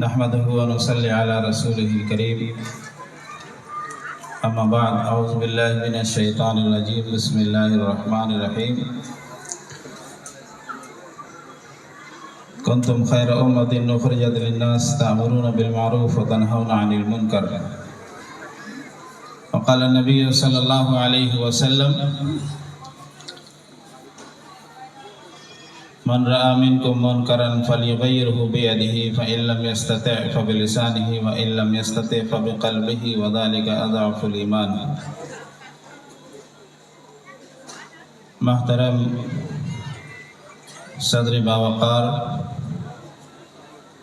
نحمده ونصلي على رسوله الكريم اما بعد اعوذ باللہ من الشیطان الرجیم بسم اللہ الرحمن الرحیم کنتم خیر امۃ اخرجت للناس تأمرون بالمعروف وتنہون عن المنکر وقال النبی صلی اللہ علیہ وسلم من رأى منكم منكرا فليغيره بيده فإن لم يستطع فبلسانه وإن لم يستطع فبقلبه وذلك أضعف الإيمان۔ محترم صدر باوقار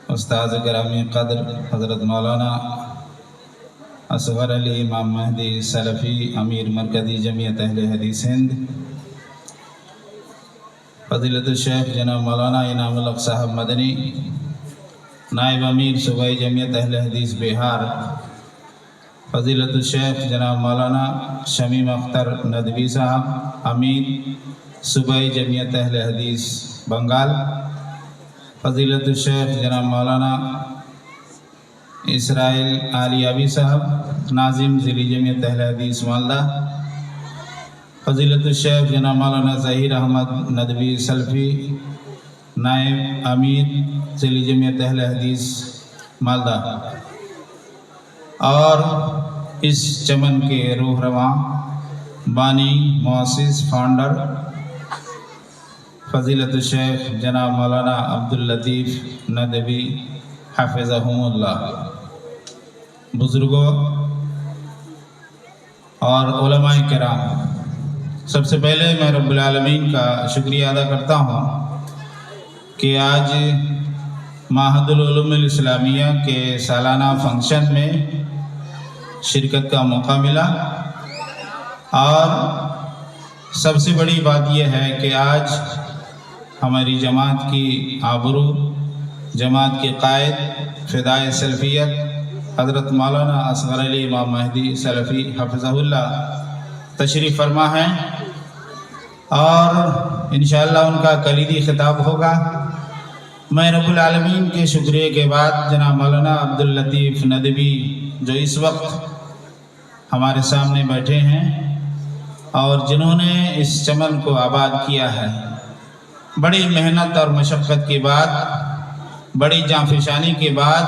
استاذ گرامی قدر حضرت مولانا اصغر علی امام مہدی سلفی امیر مرکزی جمعیت اہل حدیث ہند، فضیلت الشیخ جناب مولانا انعام الحق صاحب مدنی، نائب امیر صوبائی جمعیت اہل حدیث بہار، فضیلت الشیخ جناب مولانا شمیم اختر ندوی صاحب امیر صوبائی جمعیت اہل حدیث بنگال، فضیلت الشیخ جناب مولانا اسرائیل عالیابی صاحب ناظم ضلعی جمعیت اہل حدیث مالدہ، فضیلت الشیخ جناب مولانا ظہیر احمد ندوی سلفی نائب امیر ضلعی جمعیت اہل حدیث مالدہ، اور اس چمن کے روح رواں بانی مؤسس فاؤنڈر فضیلت الشیخ جناب مولانا عبداللطیف ندوی حفظہم اللہ، بزرگوں اور علماء کرام، سب سے پہلے میں رب العالمین کا شکریہ ادا کرتا ہوں کہ آج معہد العلوم الاسلامیہ کے سالانہ فنکشن میں شرکت کا موقع ملا، اور سب سے بڑی بات یہ ہے کہ آج ہماری جماعت کی آبرو، جماعت کے قائد فدائے سلفیت حضرت مولانا اصغر علی امام مہدی سلفی حفظہ اللہ تشریف فرما ہے، اور انشاءاللہ ان کا کلیدی خطاب ہوگا۔ میں رب العالمین کے شکریہ کے بعد جناب مولانا عبداللطیف ندوی جو اس وقت ہمارے سامنے بیٹھے ہیں اور جنہوں نے اس چمن کو آباد کیا ہے، بڑی محنت اور مشقت کے بعد، بڑی جانفشانی کے بعد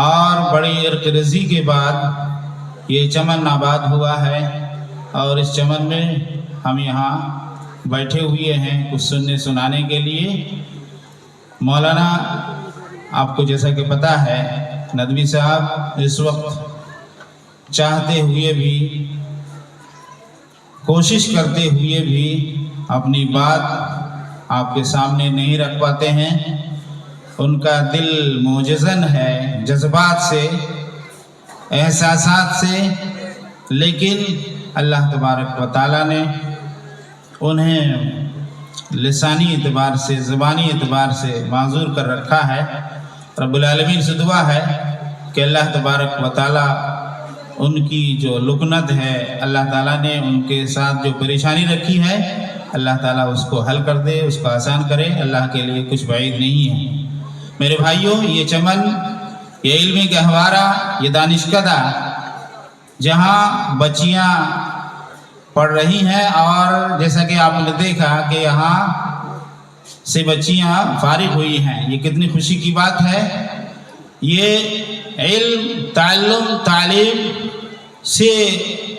اور بڑی عرق رزی کے بعد یہ چمن آباد ہوا ہے، اور اس چمن میں ہم یہاں بیٹھے ہوئے ہیں کچھ سننے سنانے کے لیے۔ مولانا آپ کو جیسا کہ پتہ ہے ندوی صاحب اس وقت چاہتے ہوئے بھی، کوشش کرتے ہوئے بھی اپنی بات آپ کے سامنے نہیں رکھ پاتے ہیں، ان کا دل موجزن ہے جذبات سے، احساسات سے، لیکن اللہ تبارک و تعالیٰ نے انہیں لسانی اعتبار سے، زبانی اعتبار سے معذور کر رکھا ہے۔ رب العالمین سے دعا ہے کہ اللہ تبارک و تعالیٰ ان کی جو لکنت ہے، اللہ تعالیٰ نے ان کے ساتھ جو پریشانی رکھی ہے، اللہ تعالیٰ اس کو حل کر دے، اس کو آسان کرے، اللہ کے لیے کچھ بعید نہیں ہے۔ میرے بھائیوں، یہ چمن، یہ علمی گہوارہ، یہ دانشکدہ جہاں بچیاں پڑھ رہی ہیں، اور جیسا کہ آپ نے دیکھا کہ یہاں سے بچیاں فارغ ہوئی ہیں، یہ کتنی خوشی کی بات ہے۔ یہ علم، تعلیم سے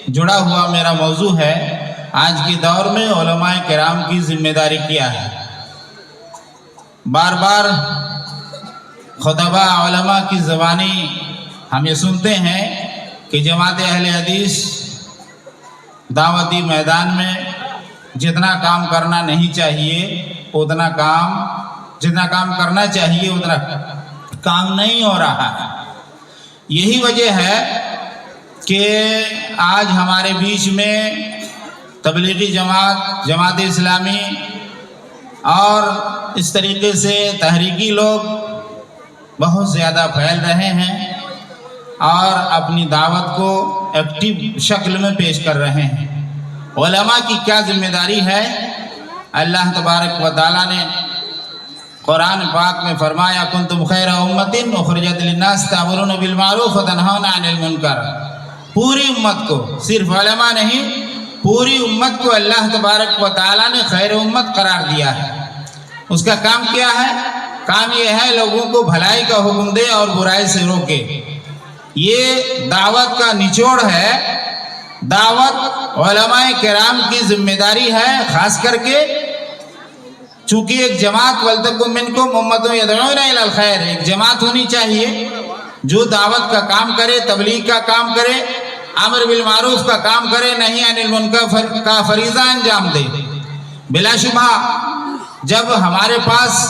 جڑا ہوا میرا موضوع ہے۔ آج کے دور میں علماء کرام کی ذمہ داری کیا ہے؟ بار بار خطبہ علماء کی زبانی ہم یہ سنتے ہیں کہ جماعت اہل حدیث دعوتی میدان میں جتنا کام کرنا نہیں چاہیے اتنا کام، جتنا کام کرنا چاہیے اتنا کام نہیں ہو رہا ہے۔ یہی وجہ ہے کہ آج ہمارے بیچ میں تبلیغی جماعت، جماعت اسلامی اور اس طریقے سے تحریکی لوگ بہت زیادہ پھیل رہے ہیں اور اپنی دعوت کو ایکٹیو شکل میں پیش کر رہے ہیں۔ علماء کی کیا ذمہ داری ہے؟ اللہ تبارک و تعالیٰ نے قرآن پاک میں فرمایا کنتم خیر امت اخرجت للناس تأمرون بالمعروف وتنہون عن المنکر. پوری امت کو، صرف علماء نہیں، پوری امت کو اللہ تبارک و تعالیٰ نے خیر امت قرار دیا ہے. اس کا کام کیا ہے؟ کام یہ ہے لوگوں کو بھلائی کا حکم دے اور برائی سے روکے. یہ دعوت کا نچوڑ ہے. دعوت علماء کرام کی ذمہ داری ہے، خاص کر کے چونکہ ایک جماعت وَلْتَكُن مِّنكُمْ أُمَّةٌ يَدْعُونَ إِلَى الْخَيْرِ، ایک جماعت ہونی چاہیے جو دعوت کا کام کرے، تبلیغ کا کام کرے، امر بالمعروف کا کام کرے، نہی عن المنکر کا فریضہ انجام دے. بلا شبہ جب ہمارے پاس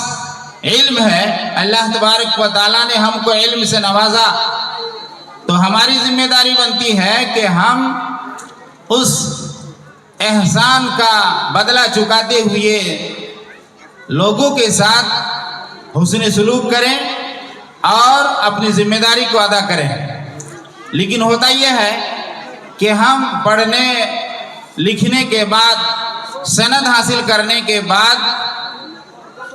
علم ہے، اللہ تبارک و تعالیٰ نے ہم کو علم سے نوازا، تو ہماری ذمہ داری بنتی ہے کہ ہم اس احسان کا بدلہ چکاتے ہوئے لوگوں کے ساتھ حسن سلوک کریں اور اپنی ذمہ داری کو ادا کریں. لیکن ہوتا یہ ہے کہ ہم پڑھنے لکھنے کے بعد، سند حاصل کرنے کے بعد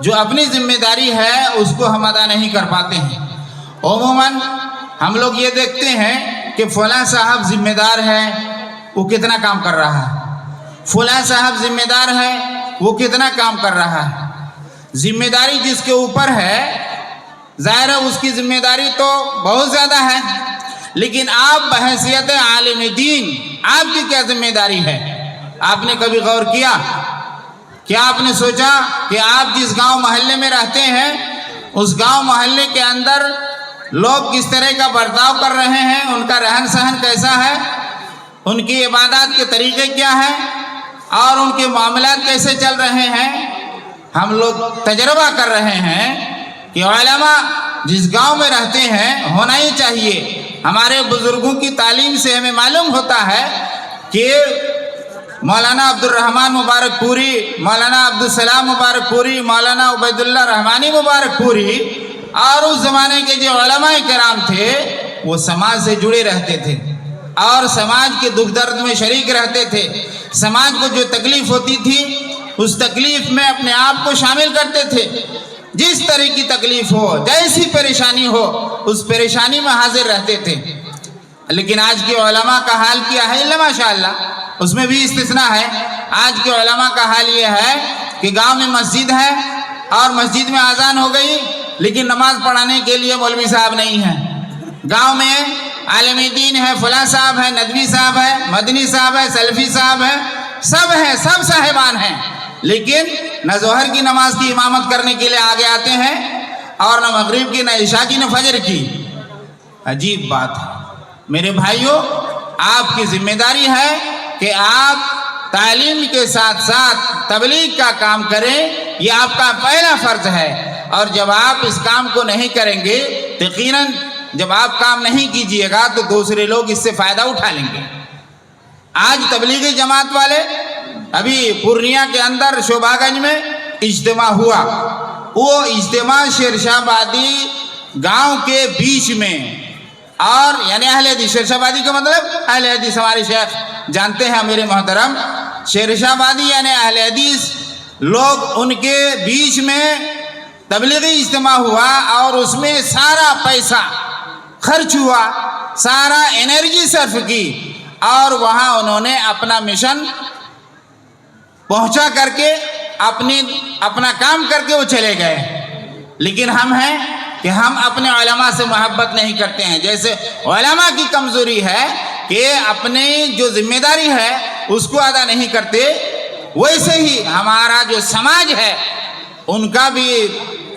جو اپنی ذمہ داری ہے اس کو ہم ادا نہیں کر پاتے ہیں. عموماً ہم لوگ یہ دیکھتے ہیں کہ فلاں صاحب ذمہ دار ہے، وہ کتنا کام کر رہا ہے، فلاں صاحب ذمہ دار ہے، وہ کتنا کام کر رہا ہے. ذمہ داری جس کے اوپر ہے، ظاہر ہے اس کی ذمہ داری تو بہت زیادہ ہے، لیکن آپ بحیثیت عالم دین، آپ کی کیا ذمہ داری ہے؟ آپ نے کبھی غور کیا؟ کیا آپ نے سوچا کہ آپ جس گاؤں محلے میں رہتے ہیں، اس گاؤں محلے کے اندر لوگ کس طرح کا برتاؤ کر رہے ہیں، ان کا رہن سہن کیسا ہے، ان کی عبادات کے طریقے کیا ہیں اور ان کے معاملات کیسے چل رہے ہیں؟ ہم لوگ تجربہ کر رہے ہیں کہ علماء جس گاؤں میں رہتے ہیں ہونا ہی چاہیے. ہمارے بزرگوں کی تعلیم سے ہمیں معلوم ہوتا ہے کہ مولانا عبدالرحمن مبارک پوری، مولانا عبدالسلام مبارک پوری، مولانا عبید اللہ رحمانی مبارک پوری اور اس زمانے کے جو علماء کرام تھے وہ سماج سے جڑے رہتے تھے اور سماج کے دکھ درد میں شریک رہتے تھے. سماج کو جو تکلیف ہوتی تھی اس تکلیف میں اپنے آپ کو شامل کرتے تھے. جس طرح کی تکلیف ہو، جیسی پریشانی ہو، اس پریشانی میں حاضر رہتے تھے. لیکن آج کے علماء کا حال کیا ہے؟ اللہ ماشاءاللہ، اس میں بھی استثناء ہے. آج کے علماء کا حال یہ ہے کہ گاؤں میں مسجد ہے اور مسجد میں اذان ہو گئی، لیکن نماز پڑھانے کے لیے مولوی صاحب نہیں ہیں. گاؤں میں عالم دین ہے، فلاں صاحب ہے، ندوی صاحب ہے، مدنی صاحب ہے، سلفی صاحب ہے، سب ہیں، سب صاحبان ہیں، لیکن نہ ظہر کی نماز کی امامت کرنے کے لیے آگے آتے ہیں اور نہ مغرب کی، نہ عشاء کی، نہ فجر کی. عجیب بات ہے. میرے بھائیوں، آپ کی ذمہ داری ہے کہ آپ تعلیم کے ساتھ ساتھ تبلیغ کا کام کریں. یہ آپ کا پہلا فرض ہے. اور جب آپ اس کام کو نہیں کریں گے، یقیناً جب آپ کام نہیں کیجئے گا تو دوسرے لوگ اس سے فائدہ اٹھا لیں گے. آج تبلیغی جماعت والے، ابھی پورنیہ کے اندر شوبھا گنج میں اجتماع ہوا. وہ اجتماع شیرشاہ آبادی گاؤں کے بیچ میں، اور یعنی اہل حدیث، شیرشاہ آبادی کا مطلب اہل حدیث، ہمارے شیخ جانتے ہیں میرے محترم، شیرشاہ آبادی یعنی اہل حدیث لوگ، ان کے بیچ میں تبلیغی اجتماع ہوا اور اس میں سارا پیسہ خرچ ہوا، سارا انرجی صرف کی اور وہاں انہوں نے اپنا مشن پہنچا کر کے اپنا کام کر کے وہ چلے گئے. لیکن ہم ہیں کہ ہم اپنے علماء سے محبت نہیں کرتے ہیں. جیسے علماء کی کمزوری ہے کہ اپنی جو ذمہ داری ہے اس کو ادا نہیں کرتے، ویسے ہی ہمارا جو سماج ہے ان کا بھی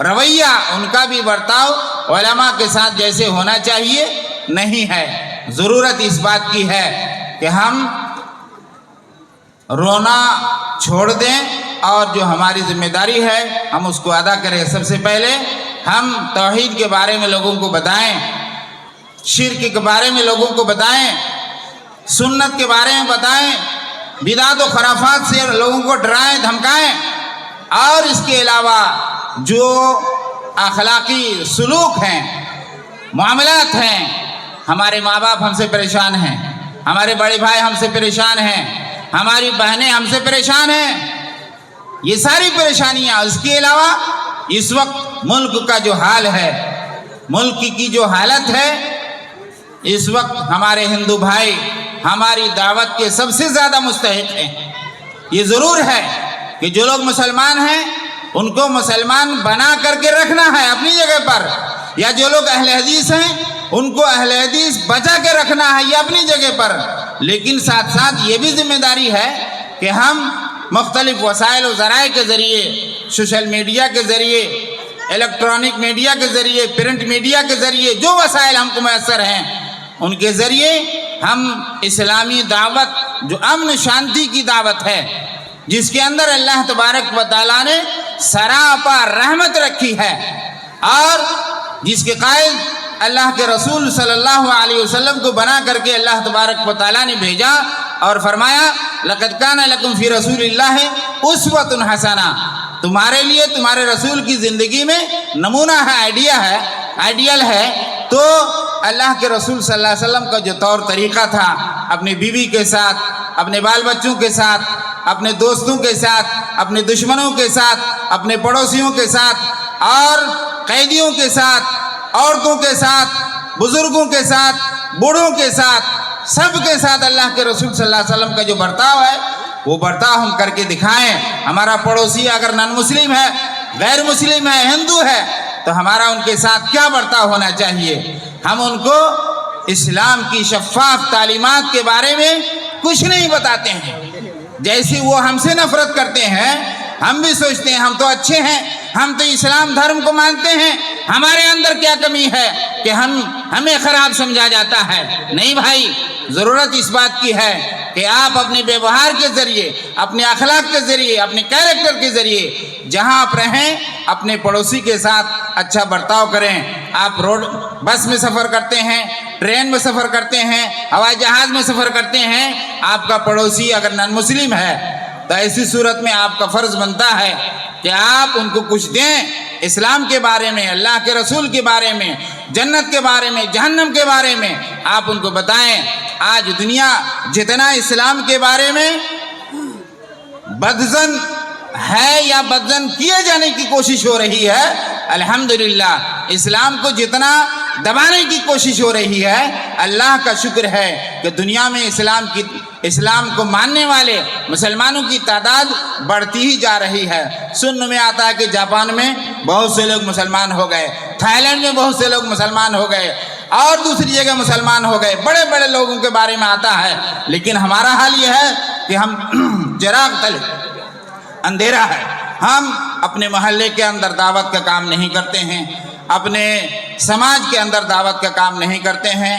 رویہ، ان کا بھی برتاؤ علماء کے ساتھ جیسے ہونا چاہیے نہیں ہے. ضرورت اس بات کی ہے کہ ہم رونا چھوڑ دیں اور جو ہماری ذمہ داری ہے ہم اس کو ادا کریں. سب سے پہلے ہم توحید کے بارے میں لوگوں کو بتائیں، شرک کے بارے میں لوگوں کو بتائیں، سنت کے بارے میں بتائیں، بدعت و خرافات سے لوگوں کو ڈرائیں، دھمکائیں. اور اس کے علاوہ جو اخلاقی سلوک ہیں، معاملات ہیں، ہمارے ماں باپ ہم سے پریشان ہیں، ہمارے بڑے بھائی ہم سے پریشان ہیں، ہماری بہنیں ہم سے پریشان ہیں، یہ ساری پریشانیاں. اس کے علاوہ اس وقت ملک کا جو حال ہے، ملک کی جو حالت ہے، اس وقت ہمارے ہندو بھائی ہماری دعوت کے سب سے زیادہ مستحق ہیں۔ یہ ضرور ہے کہ جو لوگ مسلمان ہیں ان کو مسلمان بنا کر کے رکھنا ہے اپنی جگہ پر، یا جو لوگ اہل حدیث ہیں ان کو اہل حدیث بچا کے رکھنا ہے یہ اپنی جگہ پر، لیکن ساتھ ساتھ یہ بھی ذمہ داری ہے کہ ہم مختلف وسائل و ذرائع کے ذریعے، سوشل میڈیا کے ذریعے، الیکٹرانک میڈیا کے ذریعے، پرنٹ میڈیا کے ذریعے، جو وسائل ہم کو میسر ہیں ان کے ذریعے ہم اسلامی دعوت، جو امن شانتی کی دعوت ہے، جس کے اندر اللہ تبارک و تعالیٰ نے سراپا رحمت رکھی ہے، اور جس کے قائد اللہ کے رسول صلی اللہ علیہ وسلم کو بنا کر کے اللہ تبارک و تعالیٰ نے بھیجا اور فرمایا لَقَدْ كَانَ لَكُمْ فِي رَسُولِ اللَّهِ أُسْوَةٌ حَسَنَةٌ، تمہارے لیے تمہارے رسول کی زندگی میں نمونہ ہے، آئیڈیل ہے۔ تو اللہ کے رسول صلی اللہ علیہ وسلم کا جو طور طریقہ تھا، اپنی بیوی کے ساتھ، اپنے بال بچوں کے ساتھ، اپنے دوستوں کے ساتھ، اپنے دشمنوں کے ساتھ، اپنے پڑوسیوں کے ساتھ، اور قیدیوں کے ساتھ، عورتوں کے ساتھ، بزرگوں کے ساتھ، بوڑھوں کے ساتھ، سب کے ساتھ اللہ کے رسول صلی اللہ علیہ وسلم کا جو برتاؤ ہے وہ برتاؤ ہم کر کے دکھائیں۔ ہمارا پڑوسی اگر نان مسلم ہے، غیر مسلم ہے، ہندو ہے، تو ہمارا ان کے ساتھ کیا برتاؤ ہونا چاہیے؟ ہم ان کو اسلام کی شفاف تعلیمات کے بارے میں کچھ نہیں بتاتے ہیں۔ جیسی وہ ہم سے نفرت کرتے ہیں، ہم بھی سوچتے ہیں ہم تو اچھے ہیں، ہم تو اسلام دھرم کو مانتے ہیں، ہمارے اندر کیا کمی ہے کہ ہمیں خراب سمجھا جاتا ہے؟ نہیں بھائی، ضرورت اس بات کی ہے کہ آپ اپنے بیوہار کے ذریعے، اپنے اخلاق کے ذریعے، اپنے کیریکٹر کے ذریعے جہاں آپ رہیں اپنے پڑوسی کے ساتھ اچھا برتاؤ کریں۔ آپ بس میں سفر کرتے ہیں، ٹرین میں سفر کرتے ہیں، ہوائی جہاز میں سفر کرتے ہیں، آپ کا پڑوسی اگر نان مسلم ہے تو ایسی صورت میں آپ کا فرض بنتا ہے کہ آپ ان کو کچھ دیں، اسلام کے بارے میں، اللہ کے رسول کے بارے میں، جنت کے بارے میں، جہنم کے بارے میں آپ ان کو بتائیں۔ آج دنیا جتنا اسلام کے بارے میں بدزن ہے یا بدزن کیے جانے کی کوشش ہو رہی ہے، الحمدللہ اسلام کو جتنا دبانے کی کوشش ہو رہی ہے، اللہ کا شکر ہے کہ دنیا میں اسلام کو ماننے والے مسلمانوں کی تعداد بڑھتی ہی جا رہی ہے۔ سننے میں آتا ہے کہ جاپان میں بہت سے لوگ مسلمان ہو گئے، تھائی لینڈ میں بہت سے لوگ مسلمان ہو گئے، اور دوسری جگہ مسلمان ہو گئے، بڑے بڑے لوگوں کے بارے میں آتا ہے، لیکن ہمارا حال یہ ہے کہ ہم چراغ تلے اندھیرا ہے۔ ہم اپنے محلے کے اندر دعوت کا کام نہیں کرتے ہیں، اپنے سماج کے اندر دعوت کا کام نہیں کرتے ہیں،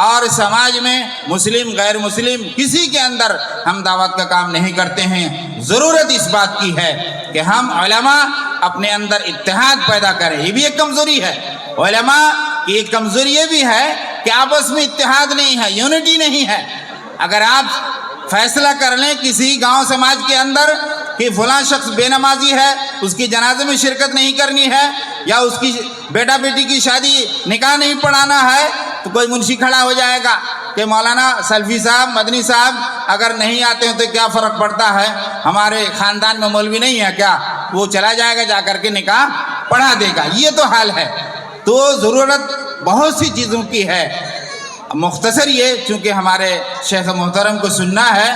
اور سماج میں مسلم غیر مسلم کسی کے اندر ہم دعوت کا کام نہیں کرتے ہیں۔ ضرورت اس بات کی ہے کہ ہم علماء اپنے اندر اتحاد پیدا کریں۔ یہ بھی ایک کمزوری ہے، علماء کی ایک کمزوری یہ بھی ہے کہ آپس میں اتحاد نہیں ہے، یونٹی نہیں ہے۔ اگر آپ فیصلہ کر لیں کسی گاؤں سماج کے اندر کہ فلاں شخص بے نمازی ہے، اس کی جنازے میں شرکت نہیں کرنی ہے، یا اس کی بیٹا بیٹی کی شادی نکاح نہیں پڑھانا ہے، تو کوئی منشی کھڑا ہو جائے گا کہ مولانا سلفی صاحب، مدنی صاحب اگر نہیں آتے ہیں تو کیا فرق پڑتا ہے، ہمارے خاندان میں مولوی نہیں ہے کیا، وہ چلا جائے گا جا کر کے نکاح پڑھا دے گا۔ یہ تو حال ہے۔ تو ضرورت بہت سی چیزوں کی ہے، مختصر یہ چونکہ ہمارے شیخ محترم کو سننا ہے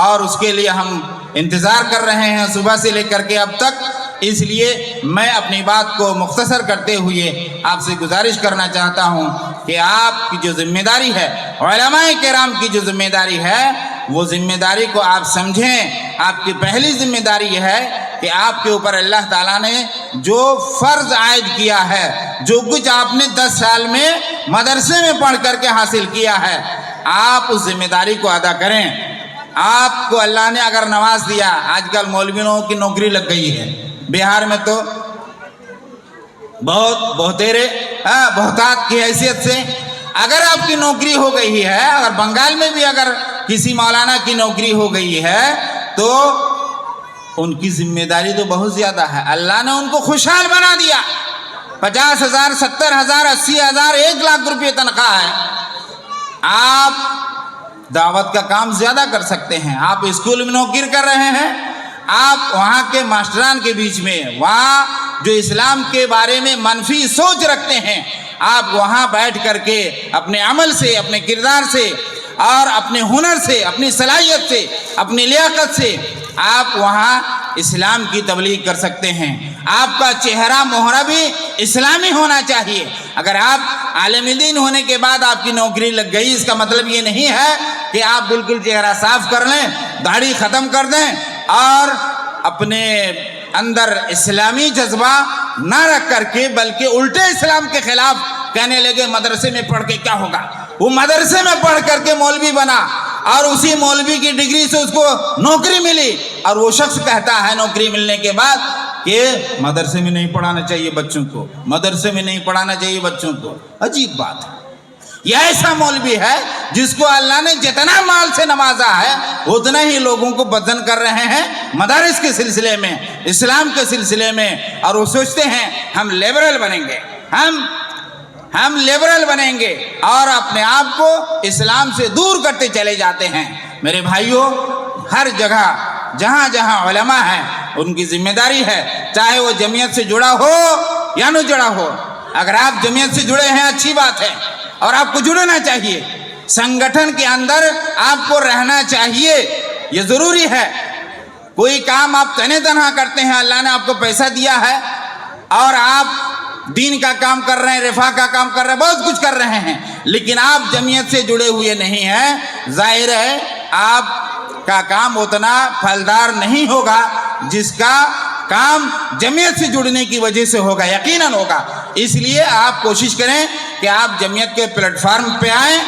اور اس کے لیے ہم انتظار کر رہے ہیں صبح سے لے کر کے اب تک، اس لیے میں اپنی بات کو مختصر کرتے ہوئے آپ سے گزارش کرنا چاہتا ہوں کہ آپ کی جو ذمہ داری ہے، علماء کرام کی جو ذمہ داری ہے، وہ ذمہ داری کو آپ سمجھیں۔ آپ کی پہلی ذمہ داری یہ ہے کہ آپ کے اوپر اللہ تعالیٰ نے جو فرض عائد کیا ہے، جو کچھ آپ نے 10 سال میں مدرسے میں پڑھ کر کے حاصل کیا ہے، آپ اس ذمہ داری کو ادا کریں۔ آپ کو اللہ نے اگر نواز دیا، آج کل مولویوں کی نوکری لگ گئی ہے بہار میں، تو بہتیرے بہتات کی حیثیت سے اگر آپ کی نوکری ہو گئی ہے، اگر بنگال میں بھی اگر کسی مولانا کی نوکری ہو گئی ہے تو ان کی ذمہ داری تو بہت زیادہ ہے۔ اللہ نے ان کو خوشحال بنا دیا، 50,000 70,000 80,000 1 لاکھ روپے تنخواہ ہے۔ آپ دعوت کا کام زیادہ کر سکتے ہیں۔ آپ اسکول میں نوکری کر رہے ہیں، آپ وہاں کے ماسٹران کے بیچ میں، وہاں جو اسلام کے بارے میں منفی سوچ رکھتے ہیں، آپ وہاں بیٹھ کر کے اپنے عمل سے، اپنے کردار سے اور اپنے ہنر سے، اپنی صلاحیت سے، اپنی لیاقت سے آپ وہاں اسلام کی تبلیغ کر سکتے ہیں۔ آپ کا چہرہ مہرہ بھی اسلامی ہونا چاہیے۔ اگر آپ عالم دین ہونے کے بعد آپ کی نوکری لگ گئی، اس کا مطلب یہ نہیں ہے کہ آپ بالکل چہرہ صاف کر لیں، داڑھی ختم کر دیں اور اپنے اندر اسلامی جذبہ نہ رکھ کر کے بلکہ الٹے اسلام کے خلاف کہنے لگے مدرسے میں پڑھ کے کیا ہوگا۔ وہ مدرسے میں پڑھ کر کے مولوی بنا اور اسی مولوی کی ڈگری سے اس کو نوکری ملی، اور وہ شخص کہتا ہے نوکری ملنے کے بعد کہ مدرسے میں نہیں پڑھانا چاہیے بچوں کو، مدرسے میں نہیں پڑھانا چاہیے بچوں کو۔ عجیب بات ہے، یہ ایسا مولوی ہے جس کو اللہ نے جتنا مال سے نوازا ہے اتنا ہی لوگوں کو بدن کر رہے ہیں مدارس کے سلسلے میں، اسلام کے سلسلے میں، اور وہ سوچتے ہیں ہم لیبرل بنیں گے، ہم لیبرل بنیں گے، اور اپنے آپ کو اسلام سے دور کرتے چلے جاتے ہیں۔ میرے بھائیوں، ہر جگہ جہاں جہاں علماء ہیں ان کی ذمہ داری ہے، چاہے وہ جمعیت سے جڑا ہو یا نہ جڑا ہو۔ اگر آپ جمعیت سے جڑے ہیں اچھی بات ہے اور آپ کو جڑنا چاہیے، سنگٹھن کے اندر آپ کو رہنا چاہیے، یہ ضروری ہے۔ کوئی کام آپ تنہا تنہا کرتے ہیں، اللہ نے آپ کو پیسہ دیا ہے اور آپ دین کا کام کر رہے ہیں، رفاہ کا کام کر رہے ہیں، بہت کچھ کر رہے ہیں، لیکن آپ جمعیت سے جڑے ہوئے نہیں ہیں، ظاہر ہے آپ کا کام اتنا پھلدار نہیں ہوگا جس کا کام جمعیت سے جڑنے کی وجہ سے ہوگا، یقیناً ہوگا۔ اس لیے آپ کوشش کریں کہ آپ جمعیت کے پلیٹ فارم پہ آئیں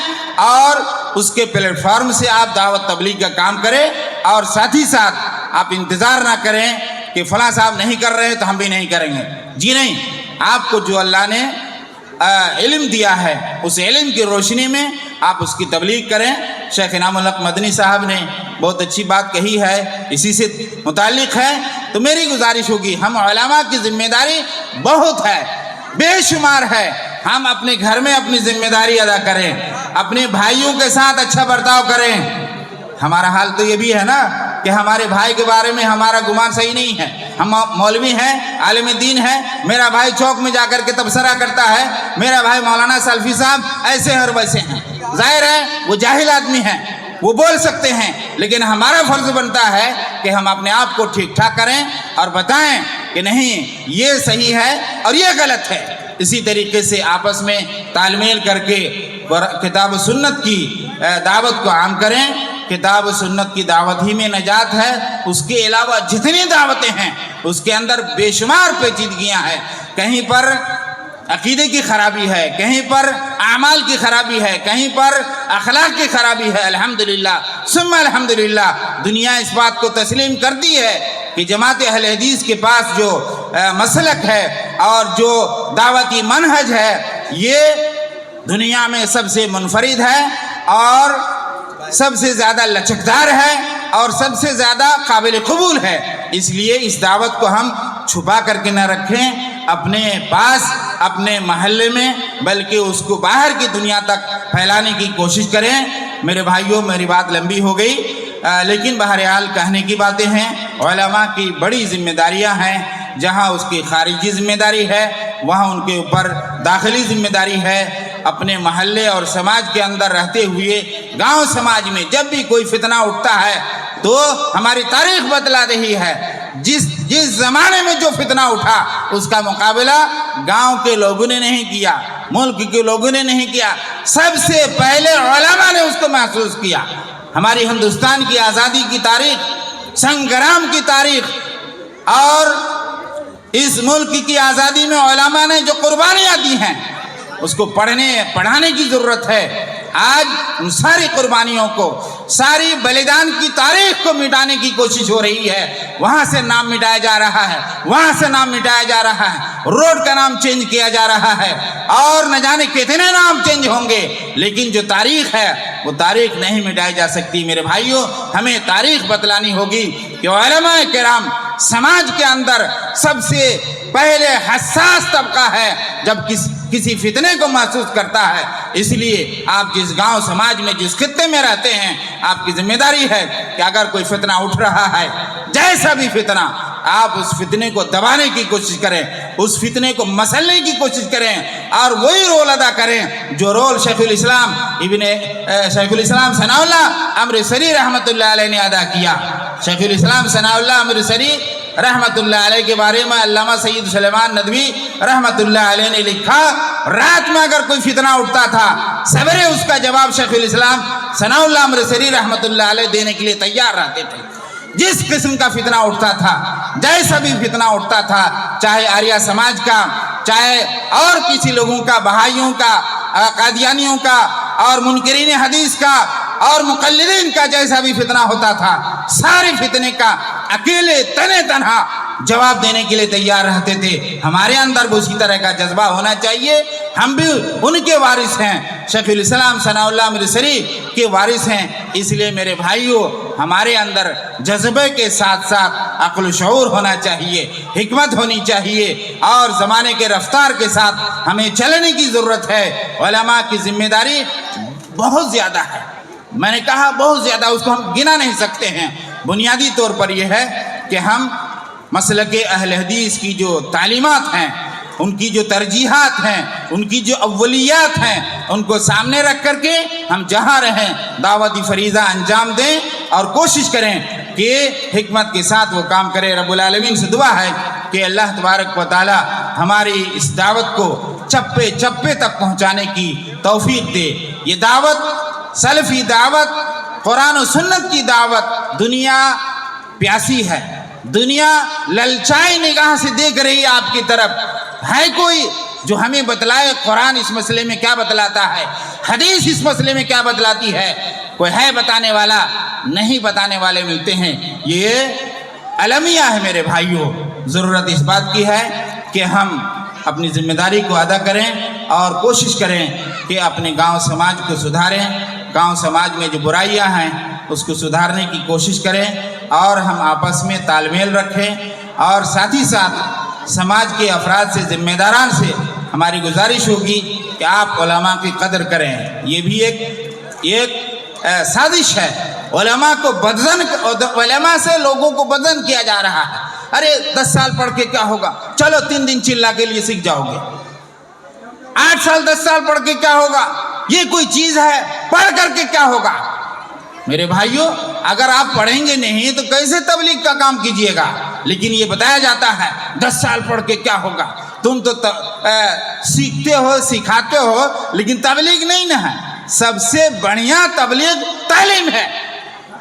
اور اس کے پلیٹ فارم سے آپ دعوت تبلیغ کا کام کریں، اور ساتھ ہی ساتھ آپ انتظار نہ کریں کہ فلاں صاحب نہیں کر رہے تو ہم بھی نہیں کریں گے۔ جی نہیں، آپ کو جو اللہ نے علم دیا ہے اس علم کی روشنی میں آپ اس کی تبلیغ کریں۔ شیخ انعام الحق مدنی صاحب نے بہت اچھی بات کہی ہے، اسی سے متعلق ہے، تو میری گزارش ہوگی ہم علماء کی ذمہ داری بہت ہے، بے شمار ہے۔ ہم اپنے گھر میں اپنی ذمہ داری ادا کریں، اپنے بھائیوں کے ساتھ اچھا برتاؤ کریں۔ ہمارا حال تو یہ بھی ہے نا کہ ہمارے بھائی کے بارے میں ہمارا گمان صحیح نہیں ہے۔ ہم مولوی ہیں، عالم دین ہیں، میرا بھائی چوک میں جا کر کے تبصرہ کرتا ہے، میرا بھائی مولانا سلفی صاحب ایسے اور ویسے ہیں، ظاہر ہے وہ جاہل آدمی ہیں، وہ بول سکتے ہیں، لیکن ہمارا فرض بنتا ہے کہ ہم اپنے آپ کو ٹھیک ٹھاک کریں اور بتائیں کہ نہیں یہ صحیح ہے اور یہ غلط ہے۔ اسی طریقے سے آپس میں تال میل کر کے کتاب و سنت کی دعوت کو عام کریں۔ کتاب و سنت کی دعوت ہی میں نجات ہے، اس کے علاوہ جتنی دعوتیں ہیں اس کے اندر بے شمار پیچیدگیاں ہیں۔ کہیں پر عقیدے کی خرابی ہے، کہیں پر اعمال کی خرابی ہے، کہیں پر اخلاق کی خرابی ہے۔ الحمدللہ ثم الحمدللہ دنیا اس بات کو تسلیم کرتی ہے کہ جماعت اہل حدیث کے پاس جو مسلک ہے اور جو دعوتی منہج ہے یہ دنیا میں سب سے منفرد ہے اور سب سے زیادہ لچکدار ہے اور سب سے زیادہ قابل قبول ہے۔ اس لیے اس دعوت کو ہم چھپا کر کے نہ رکھیں اپنے پاس، اپنے محلے میں، بلکہ اس کو باہر کی دنیا تک پھیلانے کی کوشش کریں۔ میرے بھائیوں، میری بات لمبی ہو گئی، لیکن بہرحال کہنے کی باتیں ہیں۔ علماء کی بڑی ذمہ داریاں ہیں، جہاں اس کی خارجی ذمہ داری ہے وہاں ان کے اوپر داخلی ذمہ داری ہے۔ اپنے محلے اور سماج کے اندر رہتے ہوئے گاؤں سماج میں جب بھی کوئی فتنہ اٹھتا ہے تو ہماری تاریخ بتلا رہی ہے جس زمانے میں جو فتنہ اٹھا اس کا مقابلہ گاؤں کے لوگوں نے نہیں کیا، ملک کے لوگوں نے نہیں کیا، سب سے پہلے علماء نے اس کو محسوس کیا۔ ہماری ہندوستان کی آزادی کی تاریخ، سنگرام کی تاریخ اور اس ملک کی آزادی میں علماء نے جو قربانیاں دی ہیں اس کو پڑھانے کی ضرورت ہے۔ آج ان ساری قربانیوں کو، ساری بلیدان کی تاریخ کو مٹانے کی کوشش ہو رہی ہے۔ وہاں سے نام مٹایا جا رہا ہے، وہاں سے نام مٹایا جا رہا ہے، روڈ کا نام چینج کیا جا رہا ہے اور نہ جانے کتنے نام چینج ہوں گے، لیکن جو تاریخ ہے وہ تاریخ نہیں مٹائی جا سکتی۔ میرے بھائیوں، ہمیں تاریخ بتلانی ہوگی کہ علماء کرام سماج کے اندر سب سے پہلے حساس طبقہ ہے جب کسی فتنے کو محسوس کرتا ہے۔ اس لیے آپ جس گاؤں سماج میں، جس خطے میں رہتے ہیں، آپ کی ذمہ داری ہے کہ اگر کوئی فتنہ اٹھ رہا ہے، جیسا بھی فتنہ، آپ اس فتنے کو دبانے کی کوشش کریں، اس فتنے کو مسلنے کی کوشش کریں اور وہی رول ادا کریں جو رول شیخ الاسلام ثناء اللہ امرتسری رحمۃ اللہ علیہ نے ادا کیا۔ شیخ الاسلام ثناء اللہ امرتسری رحمۃ اللہ علیہ کے بارے میں علامہ سید سلیمان ندوی رحمۃ اللہ علیہ نے لکھا، رات میں اگر کوئی فتنہ اٹھتا تھا سویرے اس کا جواب شیخ الاسلام ثناء اللہ امرتسری رحمۃ اللہ علیہ دینے کے لیے تیار رہتے تھے۔ جس قسم کا فتنہ اٹھتا تھا، جیسا بھی فتنہ اٹھتا تھا، چاہے آریہ سماج کا، چاہے اور کسی لوگوں کا، بہائیوں کا، قادیانیوں کا اور منکرین حدیث کا اور مقلدین کا جیسا بھی فتنہ ہوتا تھا، سارے فتنے کا اکیلے تنہا جواب دینے کے لیے تیار رہتے تھے۔ ہمارے اندر بھی اسی طرح کا جذبہ ہونا چاہیے، ہم بھی ان کے وارث ہیں، شیخ الاسلام ثناء اللہ امرتسری کے وارث ہیں۔ اس لیے میرے بھائیوں، ہمارے اندر جذبے کے ساتھ ساتھ عقل و شعور ہونا چاہیے، حکمت ہونی چاہیے اور زمانے کے رفتار کے ساتھ ہمیں چلنے کی ضرورت ہے۔ علماء کی ذمہ داری بہت زیادہ ہے، میں نے کہا بہت زیادہ، اس کو ہم گنا نہیں سکتے ہیں۔ بنیادی طور پر یہ ہے کہ ہم مسلک اہل حدیث کی جو تعلیمات ہیں، ان کی جو ترجیحات ہیں، ان کی جو اولیات ہیں، ان کو سامنے رکھ کر کے ہم جہاں رہیں دعوتی فریضہ انجام دیں اور کوشش کریں کہ حکمت کے ساتھ وہ کام کریں۔ رب العالمین سے دعا ہے کہ اللہ تبارک و تعالی ہماری اس دعوت کو چپے چپے تک پہنچانے کی توفیق دے۔ یہ دعوت سلفی دعوت، قرآن و سنت کی دعوت، دنیا پیاسی ہے، دنیا للچائی نگاہ سے دیکھ رہی ہے آپ کی طرف۔ ہے کوئی جو ہمیں بتلائے قرآن اس مسئلے میں کیا بتلاتا ہے، حدیث اس مسئلے میں کیا بتلاتی ہے؟ کوئی ہے بتانے والا؟ نہیں بتانے والے ملتے ہیں۔ یہ المیہ ہے میرے بھائیوں۔ ضرورت اس بات کی ہے کہ ہم اپنی ذمہ داری کو ادا کریں اور کوشش کریں کہ اپنے گاؤں سماج کو سدھاریں، گاؤں سماج میں جو برائیاں ہیں اس کو سدھارنے کی کوشش کریں اور ہم آپس میں تال میل رکھیں، اور ساتھ ہی ساتھ سماج کے افراد سے، ذمہ داران سے ہماری گزارش ہوگی کہ آپ علماء کی قدر کریں۔ یہ بھی ایک سازش ہے، علماء کو علماء سے لوگوں کو بدن کیا جا رہا ہے۔ ارے 10 سال پڑھ کے کیا ہوگا، چلو 3 دن چلا کے لیے سیکھ جاؤ گے۔ 8 سال 10 سال پڑھ کے کیا ہوگا، یہ کوئی چیز ہے؟ پڑھ کر کے کیا ہوگا؟ میرے بھائیوں، اگر آپ پڑھیں گے نہیں تو کیسے تبلیغ کا کام کیجئے گا؟ لیکن یہ بتایا جاتا ہے 10 سال پڑھ کے کیا ہوگا، تم تو سیکھتے ہو، سکھاتے ہو، لیکن تبلیغ نہیں نہ ہے۔ سب سے بڑھیا تبلیغ تعلیم ہے۔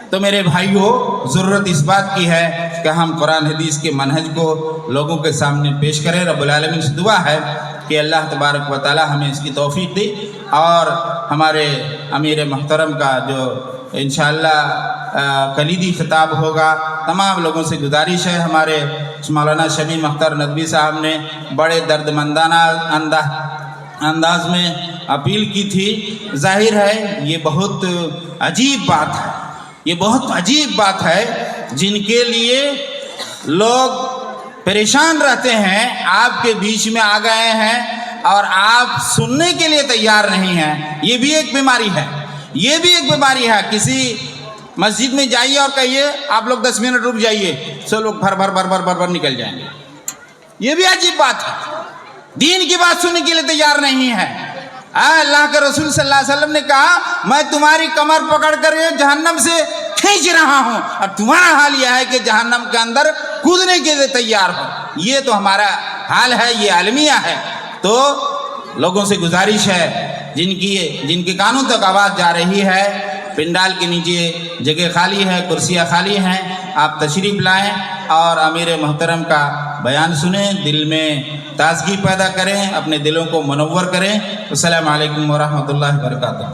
تو میرے بھائیوں، ضرورت اس بات کی ہے کہ ہم قرآن حدیث کے منہج کو لوگوں کے سامنے پیش کریں۔ رب العالمین سے دعا ہے کہ اللہ تبارک و تعالی ہمیں اس کی توفیق دے، اور ہمارے امیر محترم کا جو انشاءاللہ کلیدی خطاب ہوگا، تمام لوگوں سے گزارش ہے۔ ہمارے مولانا شمیع مختار ندوی صاحب نے بڑے درد مندانہ انداز میں اپیل کی تھی۔ ظاہر ہے یہ بہت عجیب بات ہے، یہ بہت عجیب بات ہے، جن کے لیے لوگ پریشان رہتے ہیں، آپ کے بیچ میں آ گئے ہیں اور آپ سننے کے لیے تیار نہیں ہیں۔ یہ بھی ایک بیماری ہے، یہ بھی ایک بیماری ہے۔ کسی مسجد میں جائیے اور کہیے آپ لوگ 10 منٹ رک جائیے، سب لوگ بھر نکل جائیں گے۔ یہ بھی عجیب بات ہے، دین کی بات سننے کے لیے تیار نہیں ہے۔ اللہ کے رسول صلی اللہ علیہ وسلم نے کہا میں تمہاری کمر پکڑ کر جہنم سے کھینچ رہا ہوں، اور تمہارا حال یہ ہے کہ جہنم کے اندر کودنے کے لیے تیار ہو۔ یہ تو ہمارا حال ہے، یہ عالمیہ ہے۔ تو لوگوں سے گزارش ہے جن کے کانوں تک آواز جا رہی ہے، پنڈال کے نیچے جگہ خالی ہے، کرسیاں خالی ہیں، آپ تشریف لائیں اور امیر محترم کا بیان سنیں، دل میں تازگی پیدا کریں، اپنے دلوں کو منور کریں۔ السلام علیکم ورحمۃ اللہ وبرکاتہ۔